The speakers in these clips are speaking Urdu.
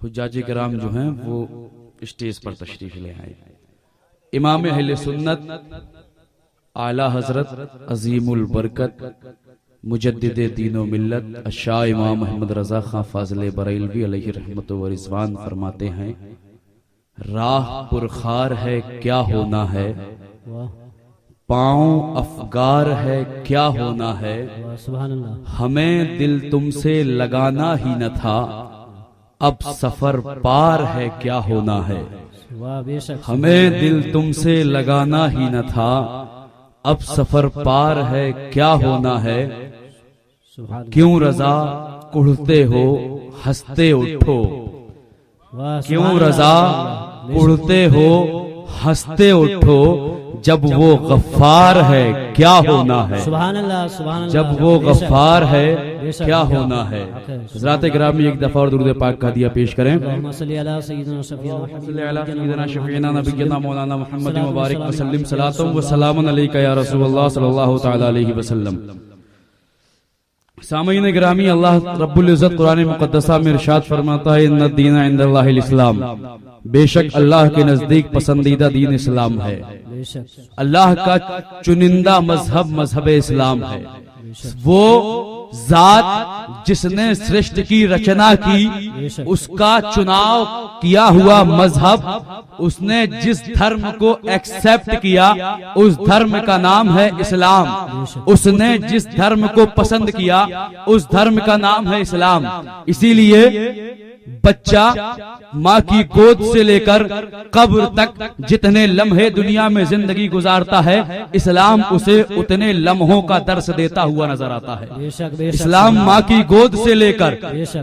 حجاج کرام جو ہیں وہ اسٹیج پر تشریف لے آئے. امام اہل سنت اعلی حضرت عظیم البرکت مجدد دین و ملت الشاہ امام محمد رضا خان فاضل بریلوی علیہ رحمت و رضوان فرماتے ہیں راہ پرخار ہے کیا ہونا ہے، پاؤں افگار ہے کیا ہونا ہے، ہمیں دل تم سے لگانا ہی نہ تھا اب سفر پار ہے کیا ہونا ہے، ہمیں دل تم سے لگانا ہی نہ تھا اب سفر پار ہے کیا ہونا ہے، کیوں رضا کڑھتے ہو ہنستے اٹھو، کیوں رضا کڑھتے ہو ہنستے اٹھو، جب وہ غفار ہے کیا ہونا ہے، جب وہ غفار ہے کیا ہونا ہے. حضرات گرامی ایک دفعہ اور درود پاک کا ہدیہ پیش کریں. اللہم صلی علی سیدنا شفیعنا نبینا مولانا محمد مبارک وسلم صلاۃ و سلام علیک یا رسول اللہ صلی اللہ تعالی علیہ وسلم. سامعین گرامی، اللہ رب العزت قرآن مقدسہ میں ارشاد فرماتا ہے ان الدین عند اللہ الاسلام، بے شک اللہ کے نزدیک پسندیدہ دین اسلام ہے، اللہ کا چنندہ مذہب اسلام ہے. وہ ذات جس نے سرشت کی رچنا کی اس کا چناؤ کیا ہوا مذہب، اس نے جس دھرم کو ایکسپٹ کیا اس دھرم کا نام ہے اسلام، اس نے جس دھرم کو پسند کیا اس دھرم کا نام ہے اسلام. اسی لیے بچہ ماں کی گود سے لے کر قبر تک جتنے لمحے دنیا میں زندگی گزارتا ہے اسلام اسے اتنے لمحوں کا درس دیتا ہوا نظر آتا ہے. اسلام ماں کی گود سے لے کر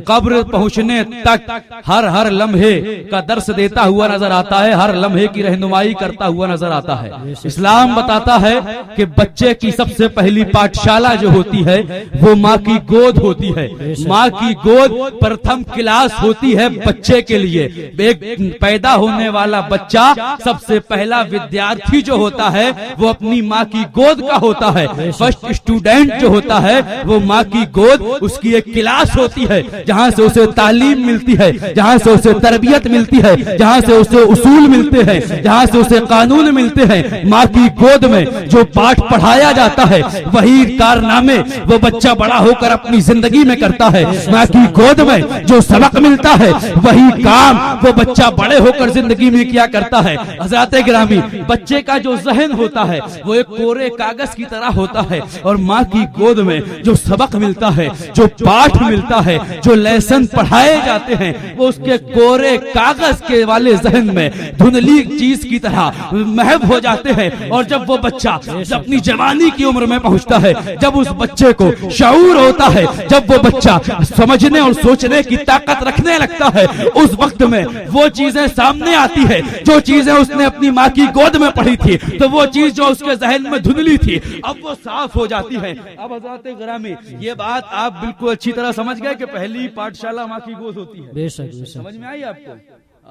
قبر پہنچنے تک ہر لمحے کا درس دیتا ہوا نظر آتا ہے، ہر لمحے کی رہنمائی کرتا ہوا نظر آتا ہے. اسلام بتاتا ہے کہ بچے کی سب سے پہلی پاٹھشالہ جو ہوتی ہے وہ ماں کی گود ہوتی ہے. ماں کی گود پرتھم کلاس ہوتی ہے بچے کے لیے. ایک پیدا ہونے والا بچہ سب سے پہلا ودیارتھی جو ہوتا ہے وہ اپنی ماں کی گود کا ہوتا ہے. فرسٹ اسٹوڈنٹ جو ہوتا ہے وہ ماں کی گود اس کی ایک کلاس ہوتی ہے جہاں سے اسے تعلیم ملتی ہے، جہاں سے اسے تربیت ملتی ہے، جہاں سے اسے اصول ملتے ہیں، جہاں سے اسے قانون ملتے ہیں. ماں کی گود میں جو پاٹھ پڑھایا جاتا ہے وہی کارنامے وہ بچہ بڑا ہو کر اپنی زندگی میں کرتا ہے. ماں کی گود میں جو سبق ملتا ہے وہی کام وہ بچہ بڑے ہو کر زندگی میں کیا کرتا ہے. حضرات گرامی، بچے کا جو ذہن ہوتا ہے وہ ایک کورے کاغذ کی طرح ہوتا ہے اور ماں کی گود میں جو سبق ملتا ہے، جو پاٹھ ملتا ہے، جو لیسن پڑھائے جاتے ہیں وہ اس کے کورے کاغذ کے والے ذہن میں دھندلی چیز کی طرح محو ہو جاتے ہیں. اور جب وہ بچہ اپنی جوانی کی عمر میں پہنچتا ہے، جب اس بچے کو شعور ہوتا ہے، جب وہ بچہ سمجھنے اور سوچنے کی طاقت رکھنے لگتا ہے، اس وقت میں وہ چیزیں سامنے آتی ہے جو چیزیں اس نے اپنی ماں کی گود میں پڑھی تھی، تو وہ چیز جو اس کے ذہن میں دھندلی تھی اب وہ صاف ہو جاتی ہے. اب حضرات گرامی یہ بات آپ بالکل اچھی طرح سمجھ گئے کہ پہلی پاٹھشالہ ماں کی گود ہوتی ہے. بے شک سمجھ میں آئی آپ کو؟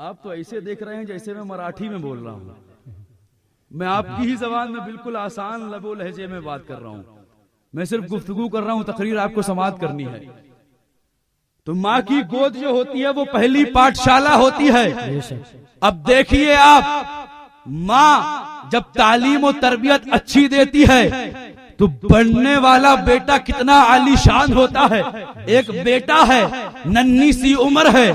آپ تو ایسے دیکھ رہے ہیں جیسے میں مراٹھی میں بول رہا ہوں. میں آپ کی ہی زبان میں بالکل آسان لب و لہجے میں بات کر رہا ہوں. میں صرف گفتگو کر رہا ہوں، تقریر آپ کو سماعت کرنی ہے. تو ماں کی گود جو ہوتی ہے وہ پہلی پاٹھشالہ ہوتی ہے. اب دیکھیے آپ، ماں جب تعلیم و تربیت اچھی دیتی ہے تو بڑھنے والا بیٹا کتنا عالی شان ہوتا ہے. ایک بیٹا ہے، ننھی سی عمر ہے،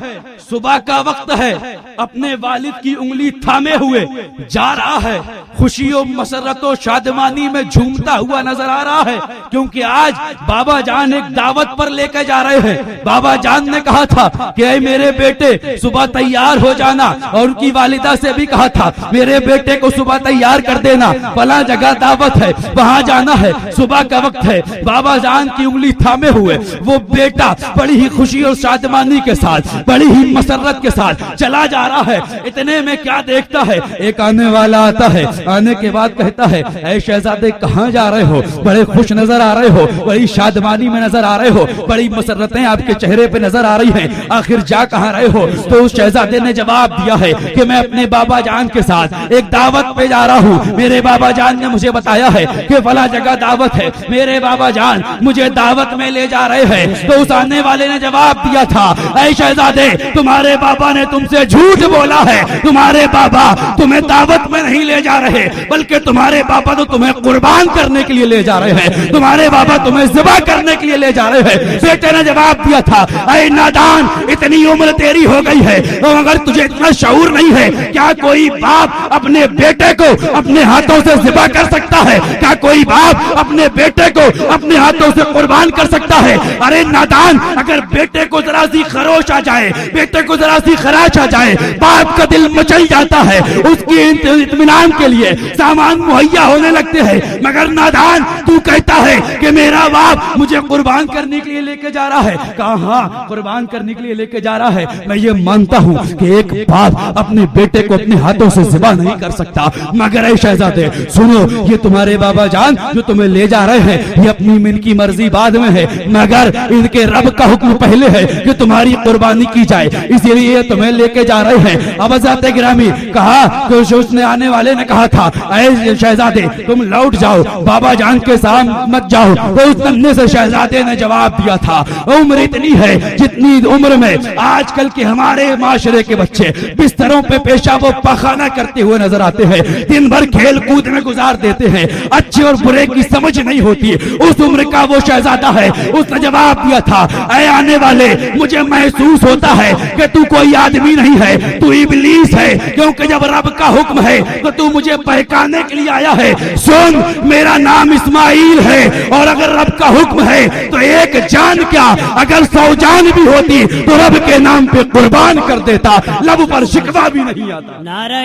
صبح کا وقت ہے، اپنے والد کی انگلی تھامے ہوئے جا رہا ہے، خوشی و مسرت و شادمانی میں جھومتا ہوا نظر آ رہا ہے، کیونکہ آج بابا جان ایک دعوت پر لے کے جا رہے ہیں. بابا جان نے کہا تھا کہ اے میرے بیٹے صبح تیار ہو جانا، اور ان کی والدہ سے بھی کہا تھا میرے بیٹے کو صبح تیار کر دینا، فلاں جگہ دعوت ہے وہاں جانا ہے، صبح کا وقت ہے. بابا جان کی انگلی تھامے ہوئے وہ بیٹا بڑی ہی خوشی اور شادمانی کے ساتھ، بڑی ہی مسرت کے ساتھ چلا جا رہا ہے، اتنے میں کیا دیکھتا ہے، ایک آنے والا آتا ہے، آنے کے بعد کہتا ہے اے شہزادے کہاں جا رہے ہو، بڑے خوش نظر آ رہے ہو، بڑی شادمانی میں نظر آ رہے ہو، بڑی مسرتیں آپ کے چہرے پہ نظر آ رہی ہیں، آخر جا کہاں رہے ہو؟ تو اس شہزادے نے جواب دیا ہے کہ میں اپنے بابا جان کے ساتھ ایک دعوت پہ جا رہا ہوں، میرے بابا جان نے مجھے بتایا ہے کہ فلاں جگہ دعوت ہے، میرے بابا جان مجھے دعوت میں لے جا رہے ہیں۔ تو اس آنے والے نے جواب دیا تھا اے شہزادے تمہارے بابا نے تم سے جھوٹ بولا ہے، تمہارے بابا تمہیں دعوت میں نہیں لے جا رہے، بلکہ تمہارے بابا تو تمہیں قربان کرنے کے لیے لے جا رہے ہیں، تمہارے بابا تمہیں ذبح کرنے کے لیے لے جا رہے ہیں۔ بیٹے نے جواب دیا تھا اے نادان اتنی عمر تیری ہو گئی ہے اور اگر تجھے اتنا شعور نہیں ہے، کیا کوئی باپ اپنے بیٹے کو اپنے ہاتھوں سے ذبح کر سکتا ہے؟ کیا کوئی باپ اپنے بیٹے کو اپنے ہاتھوں سے قربان کر سکتا ہے؟ ارے نادان اگر بیٹے کو ذرا سی خروش آ جائے، بیٹے کو ذرا سی خراش آ جائے، باپ کا دل مچل جاتا ہے، اس کی اطمینان کے لیے سامان مہیا ہونے لگتے ہیں، مگر نادان تو کہتا ہے کہ میرا باپ مجھے قربان کرنے کے لیے لے کے جا رہا ہے۔ کہاں قربان کرنے کے لیے لے کے جا رہا ہے؟ میں یہ مانتا ہوں کہ ایک باپ اپنے بیٹے کو اپنے ہاتھوں سے ذبح نہیں کر سکتا، مگر اے شہزادے سنو، یہ تمہارے بابا جان جو تمہیں لے جا رہے ہیں یہ اپنی من کی مرضی بعد میں ہے، مگر ان کے رب کا حکم پہلے ہے کہ تمہاری قربانی کی جائے، اسی لیے تمہیں لے کے جا رہے ہیں۔ اب حضرت گرامی کہا کہ اس نے آنے والے نے کہا تھا اے شہزادے تم لوٹ جاؤ، بابا جان کے ساتھ مت جاؤ۔ تو اس ننھے سے شہزادے نے جواب دیا تھا عمر اتنی ہے جتنی عمر میں آج کل کے ہمارے معاشرے کے بچے بستروں پہ پیشاب و پاخانہ کرتے ہوئے نظر آتے ہیں، دن بھر کھیل کود میں گزار دیتے ہیں، اچھے اور برے کی سمجھ نہیں ہوتی، اس عمر کا وہ شہزادہ ہے۔ اس نے جواب دیا تھا اے آنے والے مجھے محسوس ہوتا ہے کہ تو کوئی آدمی نہیں ہے، تو ابلیس ہے، کیونکہ جب رب کا حکم ہے تو مجھے بہکانے کے لیے آیا ہے۔ سن میرا نام اسماعیل ہے اور اگر رب کا حکم ہے تو ایک جان کیا اگر 100 جان بھی ہوتی تو رب کے نام پہ قربان کر دیتا، لب پر شکوہ بھی نہیں آتا۔ نعرہ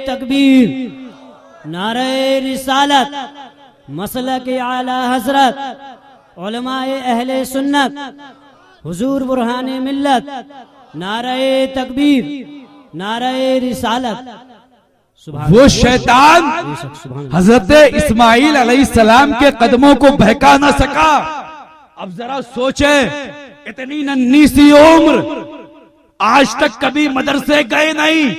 تکبیر، نعرہ رسالت، مسلک اعلی حضرت، علماء اہل سنت، حضور برہان ملت، نعرہ تکبیر، نعرہ رسالت۔ وہ شیطان حضرت اسماعیل علیہ السلام کے قدموں کو بہکا نہ سکا۔ اب ذرا سوچیں اتنی ننھی سی عمر، آج تک کبھی مدرسے گئے نہیں،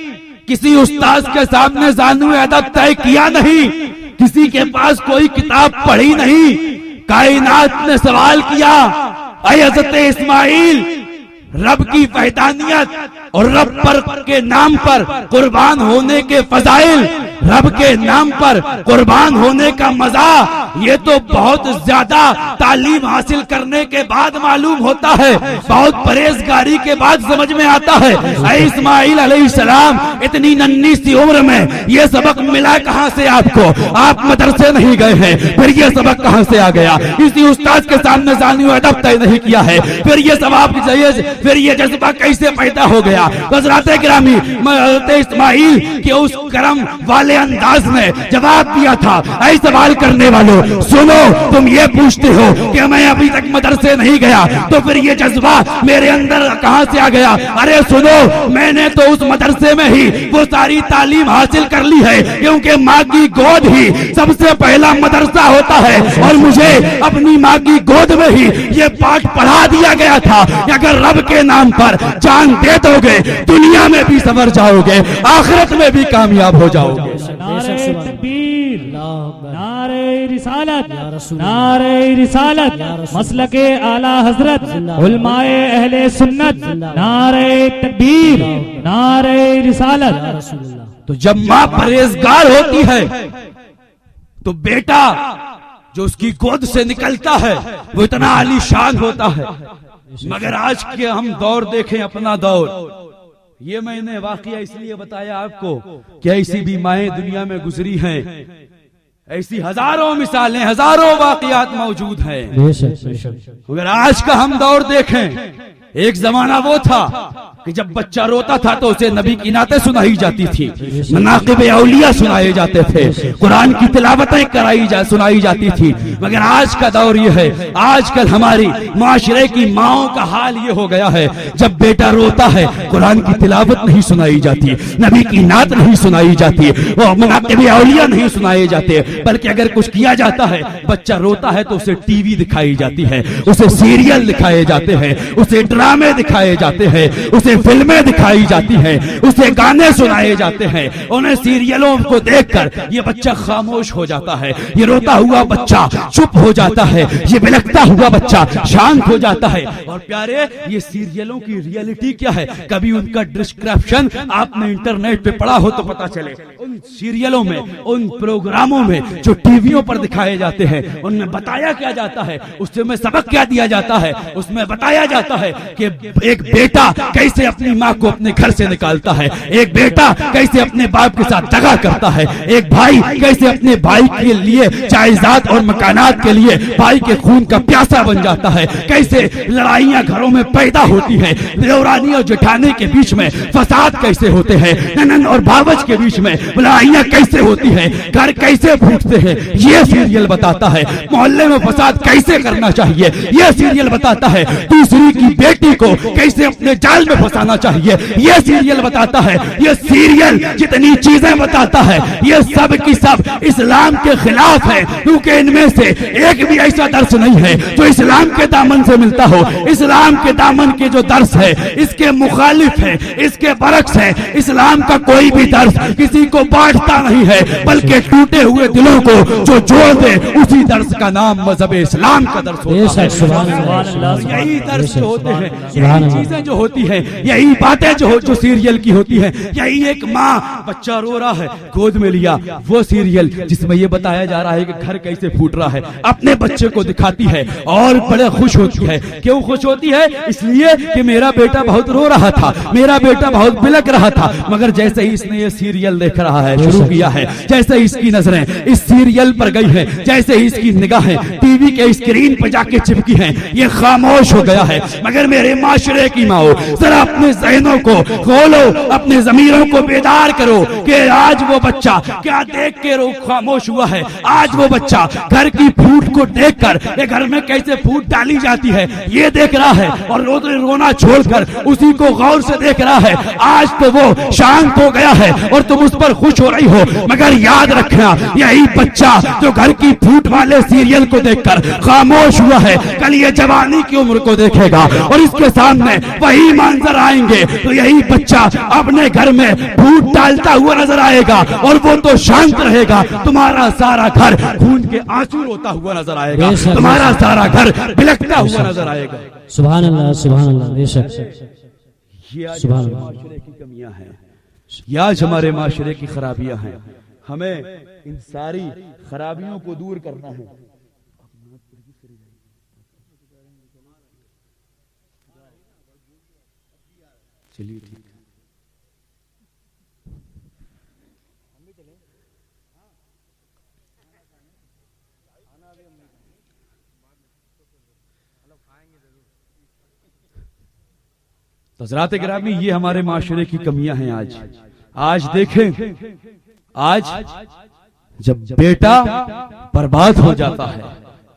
کسی استاذ کے سامنے زانو ادب طے کیا نہیں، کسی کے پاس کوئی کتاب پڑھی نہیں، کائنات نے سوال کیا اے حضرت اسماعیل رب کی وحدانیت اور رب پر کے نام پر قربان ہونے کے فضائل، رب کے نام پر قربان ہونے کا مزہ، یہ تو بہت زیادہ تعلیم حاصل کرنے کے بعد معلوم ہوتا ہے، بہت پرہیزگاری کے بعد سمجھ میں آتا ہے۔ اے اسماعیل علیہ السلام اتنی ننھی سی عمر میں یہ سبق ملا کہاں سے آپ کو؟ آپ مدرسے نہیں گئے ہیں، پھر یہ سبق کہاں سے آ گیا؟ کسی استاد کے سامنے زانو ادب طے نہیں کیا ہے، پھر یہ ثواب پھر یہ جذبہ کیسے پیدا ہو گیا؟ حضرات گرامی حضرت اسماعیل کے اس کرم والے انداز میں جواب دیا تھا اے سوال کرنے والوں سنو، تم یہ پوچھتے ہو کہ میں ابھی تک مدرسے نہیں گیا تو پھر یہ جذبہ میرے اندر کہاں سے آ گیا؟ ارے سنو، میں نے تو اس مدرسے میں ہی وہ ساری تعلیم حاصل کر لی ہے، کیونکہ ماں کی گود ہی سب سے پہلا مدرسہ ہوتا ہے، اور مجھے اپنی ماں کی گود میں ہی یہ پاٹ پڑھا دیا گیا تھا کہ اگر رب کے نام پر جان دے دو گے دنیا میں بھی سنور جاؤ گے، آخرت میں بھی کامیاب ہو جاؤ گے۔ نعرہ تکبیر، نعرہ رسالت، نعرہ رسالت، مسلک اعلی حضرت، علماء اہل سنت، نعرہ تکبیر، نعرہ رسالت۔ تو جب ماں پرہیزگار ہوتی ہے تو بیٹا جو اس کی گود سے نکلتا ہے وہ اتنا عالی شان ہوتا ہے۔ مگر آج کے ہم دور دیکھیں، اپنا دور، یہ میں نے واقعہ اس لیے بتایا آپ کو کہ ایسی بھی مائیں دنیا میں گزری ہیں، ایسی ہزاروں مثالیں، ہزاروں واقعات موجود ہیں، مگر آج کا ہم دور دیکھیں ایک زمانہ وہ تھا کہ جب بچہ روتا تھا تو اسے نبی کی نعتیں سنائی جاتی تھی، مناقب اولیاء سنائے جاتے تھے، قرآن کی تلاوتیں سنائی جاتی تھی۔ مگر آج کا دور یہ ہے، آج کل ہماری معاشرے کی ماؤں کا حال یہ ہو گیا ہے، جب بیٹا روتا ہے قرآن کی تلاوت نہیں سنائی جاتی، نبی کی نعت نہیں سنائی جاتی، وہ مناقب اولیاء نہیں سنائے جاتے، بلکہ اگر کچھ کیا جاتا ہے، بچہ روتا ہے تو اسے ٹی وی دکھائی جاتی ہے، اسے سیریل دکھائے جاتے ہیں، اسے ڈرامے دکھائے جاتے ہیں، اسے فلمیں دکھائی جاتی ہیں، اسے گانے سنائے جاتے ہیں۔ انہیں سیریلوں کو دیکھ کر یہ بچہ خاموش ہو جاتا ہے، یہ روتا ہوا بچہ چپ ہو جاتا ہے، یہ بلکتا ہوا بچہ شانت ہو جاتا ہے۔ اور پیارے، یہ سیریلوں کی ریئلٹی کیا ہے؟ کبھی ان کا ڈسکرپشن آپ نے انٹرنیٹ پہ پڑھا ہو تو پتا چلے۔ ان سیریلوں میں، ان پروگراموں میں جو ٹی ویوں پر دکھائے جاتے ہیں، ان میں بتایا کیا جاتا ہے، اس میں سبق کیا دیا جاتا ہے؟ اس میں بتایا جاتا ہے کہ ایک بیٹا کیسے اپنی ماں کو اپنے گھر سے نکالتا ہے، ایک بیٹا کیسے اپنے باپ کے ساتھ دغا کرتا ہے، ایک بھائی کیسے اپنے بھائی کے لیے جائیداد اور مکانات کے لیے بھائی کے خون کا پیاسا بن جاتا ہے، کیسے لڑائیاں گھروں میں پیدا ہوتی ہیں، دیورانی اور جٹھانی کے بیچ میں فساد کیسے ہوتے ہیں، ننند اور بھاوج کے بیچ میں لڑائیاں کیسے ہوتی ہیں، گھر کیسے پھوٹتے ہیں، یہ سیریل بتاتا ہے۔ محلے میں فساد کیسے کرنا چاہیے، یہ سیریل بتاتا ہے۔ دوسری کی بیٹی کو کیسے اپنے جال میں پھنسانا چاہیے، یہ سیریل بتاتا ہے۔ یہ سیریل جتنی چیزیں بتاتا ہے، یہ سب کی سب اسلام کے خلاف ہے، کیونکہ ان میں سے ایک بھی ایسا درس نہیں ہے جو اسلام کے دامن سے ملتا ہو۔ اسلام کے دامن کے جو درس ہے اس کے مخالف ہے، اس کے برعکس ہے۔ اسلام کا کوئی بھی درس کسی کو بانٹتا نہیں ہے، بلکہ ٹوٹے ہوئے دلوں کو جو جوڑ دے، اسی درس کا نام مذہب اسلام کا درس ہوتا ہے۔ یہی درس جو ہوتے ہیں، یہی چیزیں جو ہوتی ہیں، یہی باتیں جو سیریل کی ہوتی ہیں، یہی ایک ماں بچہ رو رہا ہے گود میں لیا، وہ سیریل جس میں یہ بتایا جا رہا ہے کہ گھر کیسے پھوٹ رہا ہے، اپنے بچے کو دکھاتی ہے اور بڑے خوش ہوتی ہے۔ کیوں خوش ہوتی ہے؟ اس لیے کہ میرا بیٹا بہت رو رہا تھا، میرا بیٹا بہت بلک رہا تھا، مگر جیسے ہی اس نے یہ سیریل دیکھ رہا ہے، شروع کیا ہے، جیسے ہی اس کی نظریں اس سیریل پر گئی ہیں، جیسے ہی اس کی نگاہیں ٹی وی کے اسکرین پر جا کے چپکی ہیں، یہ خاموش ہو گیا ہے۔ مگر میرے معاشرے کی ماں، ذرا اپنے ذہنوں کو کھولو، اپنے ضمیروں کو بیدار کرو کہ آج وہ بچہ کیا دیکھ کے خاموش ہوا ہے۔ آج وہ بچہ گھر کی پھوٹ کو دیکھ کر، یہ گھر میں کیسے پھوٹ ڈالی جاتی ہے یہ دیکھ رہا ہے، اور رونا چھوڑ کر اسی کو غور سے دیکھ رہا ہے۔ آج تو وہ شانت ہو گیا ہے اور تم اس پر خوش ہو رہی ہو، مگر یاد رکھنا یہی بچہ جو گھر کی پھوٹ والے سیریل کو دیکھ کر خاموش ہوا ہے، کل یہ جوانی کی عمر کو دیکھے گا اور اس کے سامنے وہی منظر آئیں گے، تو یہی بچہ اپنے گھر میں پھوٹ ڈالتا ہوا نظر آئے گا اور وہ تو شانت رہے گا، تمہارا سارا گھر خون کے آنسو روتا ہوا نظر آئے گا، تمہارا سارا گھر بلکتا ہوا نظر آئے گا۔ سبحان اللہ، سبحان اللہ، بے شک یہ آج ہمارے معاشرے کی کمیاں ہیں، یہ آج ہمارے معاشرے کی خرابیاں ہیں، ہمیں ان ساری خرابیوں کو دور کرنا ہے۔ چلیے ٹھیک ہے۔ حضرات گرامی، یہ ہمارے معاشرے کی کمیاں ہیں۔ آج دیکھیں، آج جب بیٹا برباد ہو جاتا ہے،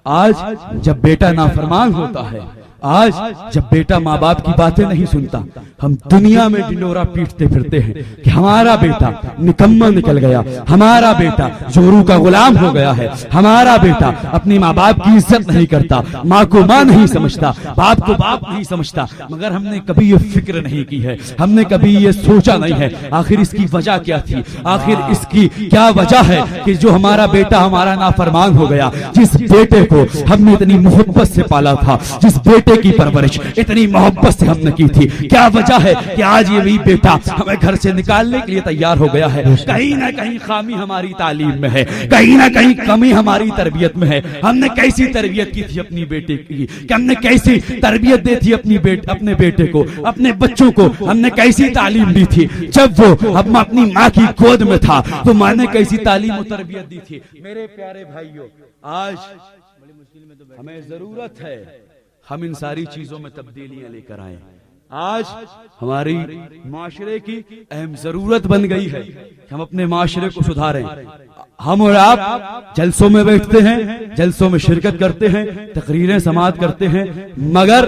آج جب بیٹا نافرمان ہوتا ہے، آج جب بیٹا ماں باپ کی باتیں نہیں سنتا، ہم دنیا میں ڈنڈورا پیٹتے پھرتے ہیں کہ ہمارا بیٹا نکما نکل گیا، ہمارا بیٹا زوروں کا غلام ہو گیا ہے، ہمارا بیٹا اپنی ماں باپ کی عزت نہیں کرتا، ماں کو ماں نہیں سمجھتا، باپ کو باپ نہیں سمجھتا۔ مگر ہم نے کبھی یہ فکر نہیں کی ہے، ہم نے کبھی یہ سوچا نہیں ہے آخر اس کی وجہ کیا تھی، آخر اس کی کیا وجہ ہے کہ جو ہمارا بیٹا ہمارا نافرمان ہو گیا، جس بیٹے کو ہم نے اتنی محبت سے پالا تھا، جس بیٹے کی پرورش اتنی محبت سے ہم نے کی تھی، کیا وجہ ہے کہ آج یہ بھی بیٹا ہمیں گھر سے نکالنے کے لیے تیار ہو گیا ہے؟ کہیں نہ کہیں خامی ہماری تعلیم میں ہے، کہیں نہ کہیں کمی ہماری تربیت میں ہے۔ ہم نے کیسی تربیت کی تھی اپنی بیٹے کی، کہ ہم نے کیسی تربیت دی تھی اپنے بیٹے کو، اپنے بچوں کو ہم نے کیسی تعلیم دی تھی؟ جب وہ اپنی ماں کی گود میں تھا تو ماں نے کیسی تعلیم و تربیت دی تھی؟ میرے پیارے بھائیوں، آج ہمیں ضرورت ہے، ہم ان ساری چیزوں میں تبدیلیاں لے کر آئیں. آج ہماری معاشرے کی اہم ضرورت بن گئی ہے کہ ہم اپنے معاشرے کو سدھاریں. ہم اور آپ جلسوں میں بیٹھتے ہیں, جلسوں میں شرکت کرتے ہیں, تقریریں سماعت کرتے ہیں, مگر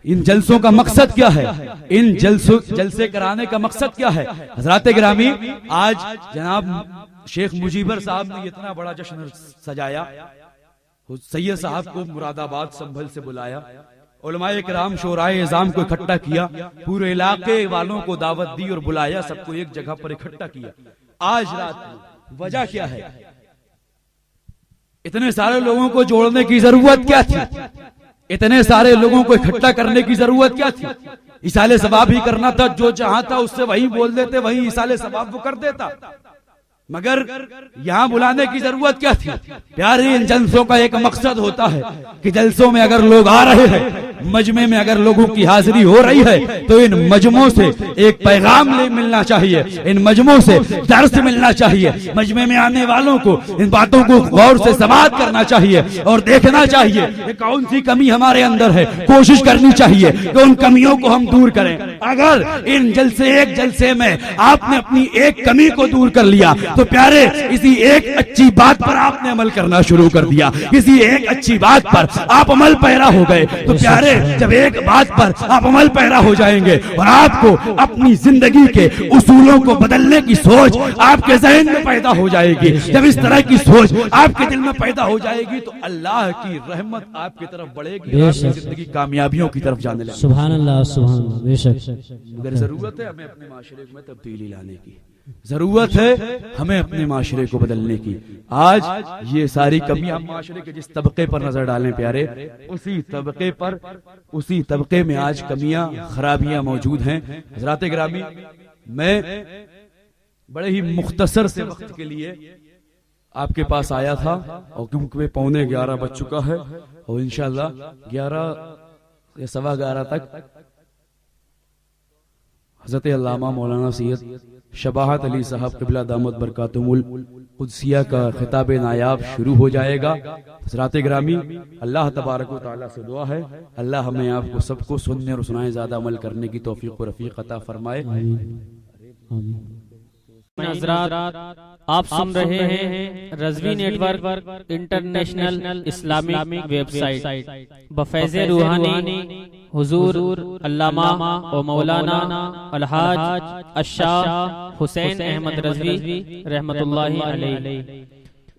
ان جلسوں کا مقصد کیا ہے؟ ان جلسے کرانے کا مقصد کیا ہے؟ حضرات گرامی, آج جناب شیخ مجیبر صاحب نے اتنا بڑا جشن سجایا, سید صاحب کو مراد آباد سنبھل سے بلایا, علماء کرام شورائے اعظام کو اکٹھا کیا, پورے علاقے والوں کو دعوت دی اور بلایا, سب کو ایک جگہ پر اکٹھا کیا. آج رات وجہ کیا ہے؟ اتنے سارے لوگوں کو جوڑنے کی ضرورت کیا تھی؟ اتنے سارے لوگوں کو اکٹھا کرنے کی ضرورت کیا تھی؟ ایصال ثواب ہی کرنا تھا, جو جہاں تھا اس سے وہی بول دیتے, وہی ایصال ثواب وہ کر دیتا. مگر یہاں بلانے کی ضرورت کیا تھی؟ پیارے ان جلسوں کا ایک مقصد ہوتا ہے کہ جلسوں میں اگر لوگ آ رہے ہیں, مجمع میں اگر لوگوں کی حاضری ہو رہی ہے, تو ان مجمعوں سے ایک پیغام ملنا چاہیے, ان مجمعوں سے درس ملنا چاہیے. مجمع میں آنے والوں کو ان باتوں کو غور سے سماعت کرنا چاہیے اور دیکھنا چاہیے کہ کون سی کمی ہمارے اندر ہے. کوشش کرنی چاہیے کہ ان کمیوں کو ہم دور کریں. اگر ان ایک جلسے میں آپ نے اپنی ایک کمی کو دور کر لیا تو پیارے اسی ایک اچھی بات پر آپ نے عمل کرنا شروع کر دیا, کسی ایک اچھی بات پر آپ عمل پیرا ہو گئے, تو پیارے جب ایک بات پر آپ عمل پیرا ہو جائیں گے اور آپ کو اپنی زندگی کے اصولوں کو بدلنے کی سوچ آپ کے ذہن میں پیدا ہو جائے گی. جب اس طرح کی سوچ آپ کے دل میں پیدا ہو جائے گی تو اللہ کی رحمت آپ کی طرف بڑھے گی, آپ کی زندگی کامیابیوں کی طرف جانے لگے. سبحان اللہ, سبحان اللہ, بے شک. مگر ضرورت ہے ہمیں اپنے معاشرے میں تبدیلی لانے کی, ضرورت ہے ہمیں اپنے معاشرے کو بدلنے کی. آج یہ ساری کمیاں معاشرے کے جس طبقے پر نظر ڈالیں پیارے, اسی طبقے میں آج کمیاں خرابیاں موجود ہیں. حضرات گرامی, میں بڑے ہی مختصر سے وقت کے لیے آپ کے پاس آیا تھا, اور کیونکہ 11:15 بج چکا ہے, اور انشاءاللہ 11 یا 11:15 تک حضرت علامہ مولانا سید شباہت علی صاحب قبلہ دامت برکاتہم القدسیہ کا خطاب نایاب شروع ہو جائے گا. حضرات گرامی, اللہ تبارک و تعالیٰ سے دعا ہے اللہ ہمیں آپ کو سب کو سننے اور سنائے زیادہ عمل کرنے کی توفیق و رفیق عطا فرمائے. حضرات, آپ سن رہے ہیں Rizvi net work international Islamic web site بفیض روحانی حضور علامہ و مولانا الحاج الشاہ حسین احمد رضوی رحمت اللہ علیہ.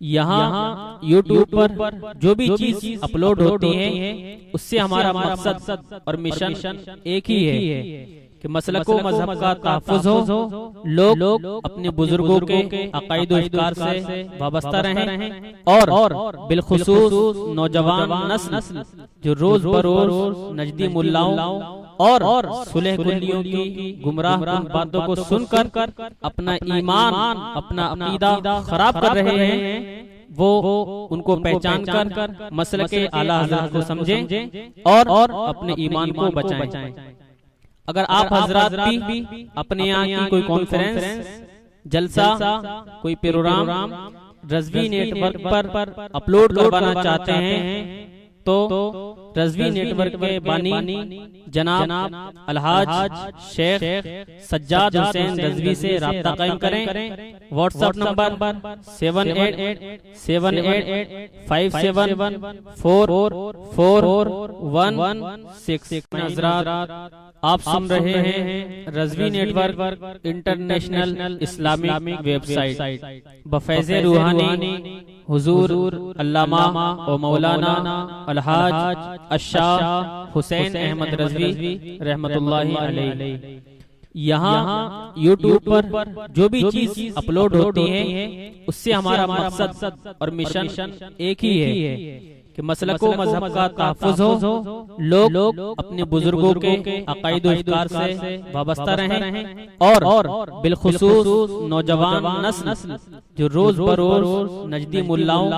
یہاں یوٹیوب پر جو بھی چیز اپلوڈ ہوتی ہے اس سے ہمارا مقصد اور مشن ایک ہی ہے کہ مسلک و مذہب کا تحفظ ہو, لوگ اپنے بزرگوں کے عقائد و افکار سے وابستہ رہیں, اور بالخصوص نوجوان نسل جو روز بروز نجدی ملاؤں اور صلح کلیوں کی گمراہ کن باتوں کو سن کر اپنا ایمان, اپنا عقیدہ خراب کر رہے ہیں, وہ ان کو پہچان کر مسلک اعلیٰ حضرت کو سمجھیں اور اپنے ایمان کو بچائیں. اگر آپ حضرات بھی اپنے یہاں کی کوئی کانفرنس, جلسہ, کوئی پروگرام رضوی نیٹ ورک پر اپلوڈ کروانا چاہتے ہیں تو رضوی نیٹ ورک کے بانی جناب الحاج شیخ سجاد حسین رضوی سے رابطہ قائم کریں. What's app number 7887574416. حضرات, آپ سن رہے ہیں Rizvi net work international Islamic web site بفیض روحانی حضور علامہ و مولانا الحاج الشاہ حسین احمد رضوی رحمت اللہ علیہ. یہاں یوٹیوب پر جو بھی چیز اپلوڈ ہوتی ہے اس سے ہمارا مقصد اور مشن ایک ہی ہے کہ مسلک و مذہب کا تحفظ ہو, لوگ اپنے بزرگوں کے عقائد و افکار سے وابستہ رہیں, اور بالخصوص نوجوان نسل جو روز بروز نجدی ملاؤں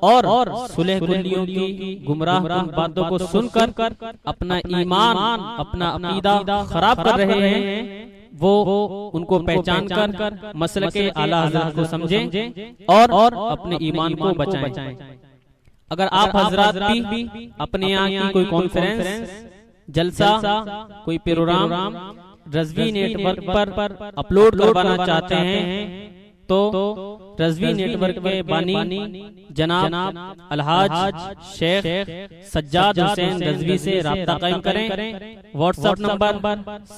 اور صلح کلیوں کی گمراہ کن باتوں کو سن کر اپنا ایمان, اپنا عقیدہ خراب کر رہے ہیں, وہ ان کو پہچان کر مسلک اعلیٰ حضرت کو سمجھیں اور اپنے ایمان کو بچائیں. اگر آپ حضرات بھی اپنے یہاں کی کوئی کانفرنس، جلسہ، کوئی پروگرام رضوی نیٹ ورک پر اپلوڈ کروانا چاہتے ہیں تو رضوی نیٹ ورک کے بانی جناب الحاج شیخ سجاد حسین رضوی سے رابطہ قائم کریں۔ What's app number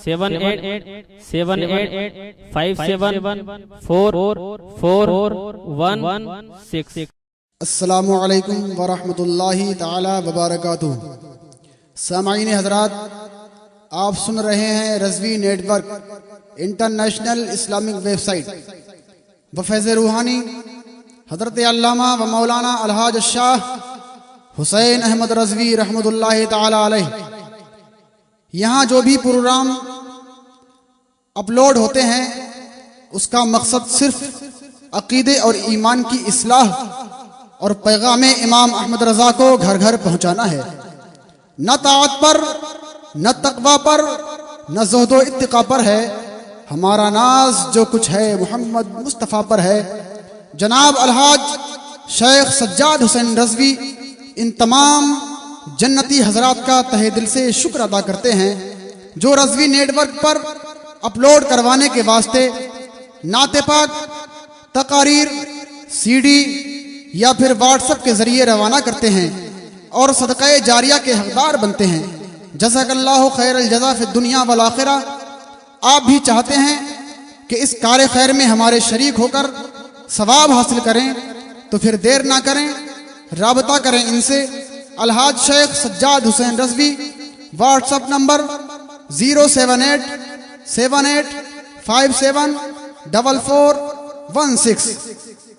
7878574416۔ السلام علیکم ورحمۃ اللہ تعالی وبرکاتہ۔ سامعین حضرات، آپ سن رہے ہیں Rizvi net work international Islamic web site بفیض روحانی حضرت علامہ و مولانا الحاج الشاہ حسین احمد رضوی رحمۃ اللہ تعالی علیہ۔ یہاں جو بھی پروگرام اپلوڈ ہوتے ہیں اس کا مقصد صرف عقیدے اور ایمان کی اصلاح اور پیغام امام احمد رضا کو گھر گھر پہنچانا ہے۔ نہ طاعت پر، نہ تقوی پر، نہ زہد و اتقاء پر ہے، ہمارا ناز جو کچھ ہے محمد مصطفیٰ پر ہے۔ جناب الحاج شیخ سجاد حسین رضوی ان تمام جنتی حضرات کا تہہ دل سے شکر ادا کرتے ہیں جو رضوی نیٹ ورک پر اپلوڈ کروانے کے واسطے نعت پاک، تقاریر، سی ڈی یا پھر واٹس ایپ کے ذریعے روانہ کرتے ہیں اور صدقہ جاریہ کے حقدار بنتے ہیں۔ جزاک اللہ خیر الجزا فی الدنیا والآخرہ۔ آپ بھی چاہتے ہیں کہ اس کار خیر میں ہمارے شریک ہو کر ثواب حاصل کریں تو پھر دیر نہ کریں، رابطہ کریں ان سے۔ الحاج شیخ سجاد حسین رضوی، واٹس ایپ نمبر 07878574416۔